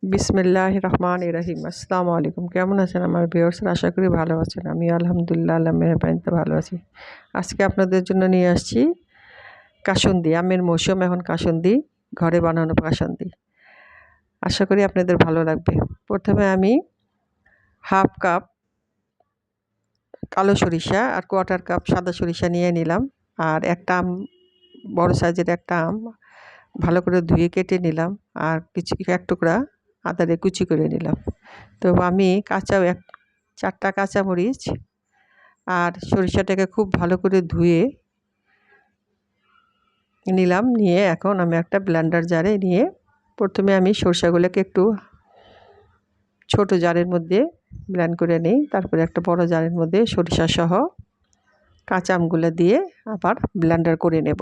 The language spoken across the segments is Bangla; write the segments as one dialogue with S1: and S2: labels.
S1: বিসমিল্লাহির রহমানির রহিম। আসসালামু আলাইকুম। কেমন আছেন আমার ভিউয়ার্সরা? আশা করি ভালো আছেন। আমি আলহামদুলিল্লাহ আল্লাহর মেহেরবানিতে ভালো আছি। আজকে আপনাদের জন্য নিয়ে আসছি কাসুন্দি। আমের মৌসুম এখন কাসুন্দি, ঘরে বানানো কাসুন্দি। আশা করি আপনাদের ভালো লাগবে। প্রথমে আমি হাফ কাপ কালো সরিষা আর কোয়ার্টার কাপ সাদা সরিষা নিয়ে নিলাম। আর একটা আম, বড় সাইজের একটা আম ভালো করে ধুয়ে কেটে নিলাম। আর কিছু এক টুকরা আদা কুচি করে নিলাম। তো আমি চারটা কাঁচামরিচ আর সরিষাটাকে খুব ভালো করে ধুয়ে নিলাম। নিয়ে এখন আমি একটা ব্লেন্ডার জারে নিয়ে প্রথমে আমি সরিষাগুলোকে একটু ছোট জারের মধ্যে ব্লেন্ড করে নিই। তারপরে একটা বড় জারের মধ্যে সরিষা সহ কাঁচা আমগুলো দিয়ে আবার ব্লেন্ডার করে নেব।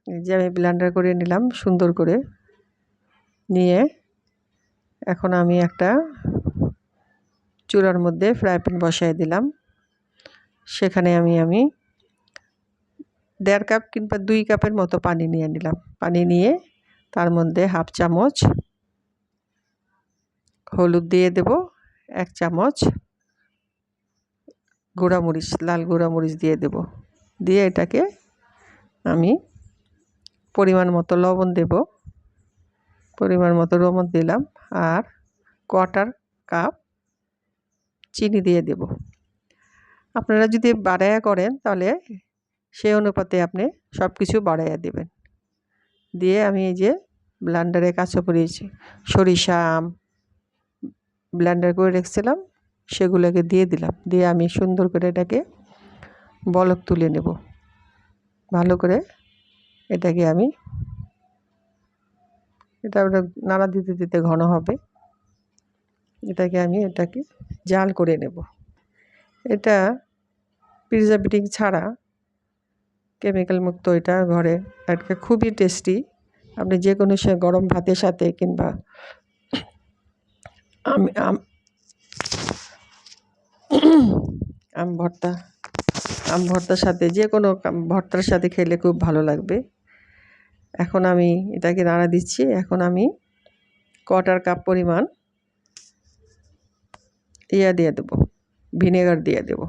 S1: এই যে আমি ব্লেন্ডার করে নিলাম সুন্দর করে। নিয়ে এখন আমি একটা চুলার মধ্যে ফ্রাই প্যান বসাই দিলাম। সেখানে আমি 1.5 কাপ কিংবা 2 কাপের মতো পানি নিয়ে নিলাম। পানি নিয়ে তার মধ্যে হাফ চামচ হলুদ দিয়ে দেব, 1 চামচ গুঁড়ামরিচ, লাল গুঁড়ামরিচ দিয়ে দেব। দিয়ে এটাকে আমি পরিমাণ মতো লবণ দেব, পরিমাণ মতো লবণ দিলাম। আর কোয়ার্টার কাপ চিনি দিয়ে দেব। আপনারা যদি বাড়ায়া করেন তাহলে সেই অনুপাতে আপনি সব কিছু বাড়াইয়া দেবেন। দিয়ে আমি এই যে ব্লেন্ডারে কাঁচামরিচ, সরিষা, আম ব্লেন্ডার করে রেখেছিলাম সেগুলোকে দিয়ে দিলাম। দিয়ে আমি সুন্দর করে এটাকে বলক তুলে নেব। ভালো করে এটাকে আমি নাড়া দিতে দিতে ঘন হবে। এটাকে জাল করে নেব। এটা প্রিজারভেটিভ ছাড়া কেমিক্যাল মুক্ত, এটা ঘরে একটা খুবই টেস্টি। আপনি যে কোনো গরম ভাতের সাথে কিংবা আম আম আম ভর্তার সাথে, যে কোনো ভর্তার সাথে খেলে খুব ভালো লাগবে। এখন আমি এটাকে নাড়া দিচ্ছি। এখন আমি কোয়ার্টার কাপ পরিমাণ দিয়ে দেবো, ভিনেগার দিয়ে দেব।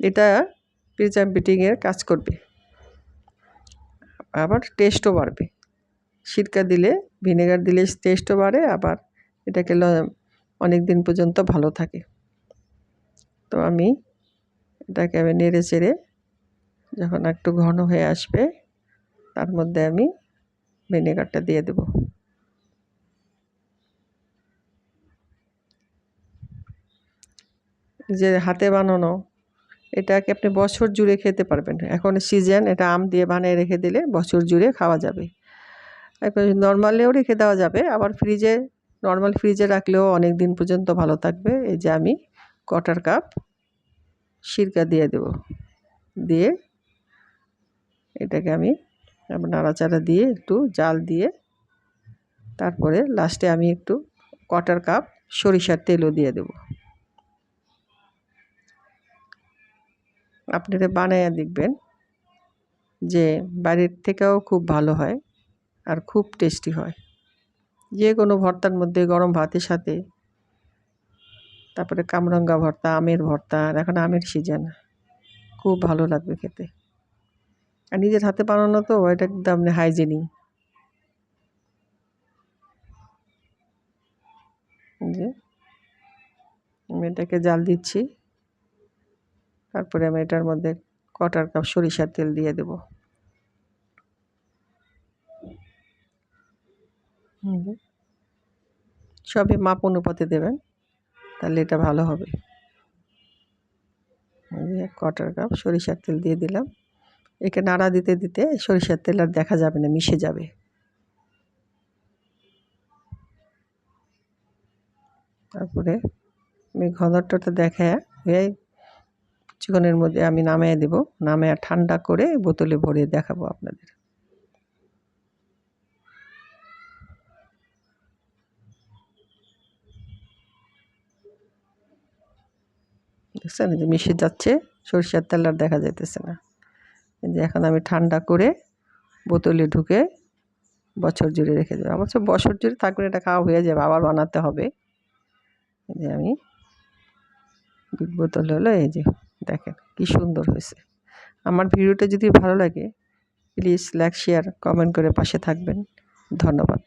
S1: এটা প্রিজারভেটিভের কাজ করবে, আবার টেস্টও বাড়বে। সিরকা দিলে, ভিনেগার দিলে টেস্টও বাড়ে, আবার এটাকে অনেক দিন পর্যন্ত ভালো থাকে। তো এটাকে নেড়ে চেড়ে যখন একটু ঘন হয়ে আসবে তার মধ্যে আমি ভিনেগারটা দিয়ে দেব। যে হাতে বানানো, এটাকে আপনি বছর জুড়ে খেতে পারবেন। এখন সিজন, এটা আম দিয়ে বানিয়ে রেখে দিলে বছর জুড়ে খাওয়া যাবে। এখন নর্মালেও রেখে দেওয়া যাবে, আবার নর্মাল ফ্রিজে রাখলেও অনেক দিন পর্যন্ত ভালো থাকবে। এই যে আমি কোয়ার্টার কাপ সিরকা দিয়ে দেব। দিয়ে এটাকে আমি নাড়াচাড়া দিয়ে একটু জাল দিয়ে তারপরে লাস্টে আমি একটু কোয়ার্টার কাপ সরিষার তেলও দিয়ে দেব। আপনারা বানায়া দেখবেন যে বাড়ির থেকেও খুব ভালো হয় আর খুব টেস্টি হয়। যে কোনো ভর্তার মধ্যে, গরম ভাতের সাথে, তারপরে কামরাঙ্গা ভর্তা, আমের ভর্তা, এখন আমের সিজন, খুব ভালো লাগবে খেতে। আর নিজের হাতে বানানো তো এটা একদম হাইজেনিক। যে আমি এটাকে জাল দিচ্ছি। তারপরে আমি এটার মধ্যে কোয়ার্টার কাপ সরিষার তেল দিয়ে দেব। সবই মাপ অনুপাতে দেবেন, তাহলে এটা ভালো হবে। কোয়ার্টার কাপ সরিষার তেল দিয়ে দিলাম। একে নাড়া দিতে দিতে সরিষার তেল আর দেখা যাবে না, মিশে যাবে। তারপরে আমি ঘনত্বটা হয়ে কিছুক্ষণের মধ্যে আমি নামিয়ে দেব। নামিয়ে ঠান্ডা করে বোতলে ভরে দেখাবো আপনাদের। দেখছেন যে মিশে যাচ্ছে, সরিষার তেল আর দেখা যাইতেছে না। এই যে এখন আমি ঠান্ডা করে বোতলে ঢুকে বছর জুড়ে রেখে দেবো। অবশ্য বছর জুড়ে থাকবে, এটা খাওয়া হয়ে যাবে, আবার বানাতে হবে। এই যে আমি বিট বোতল হলো, এই যে দেখেন কি সুন্দর হয়েছে। আমার ভিডিওটা যদি ভালো লাগে প্লিজ লাইক, শেয়ার, কমেন্ট করে পাশে থাকবেন। ধন্যবাদ।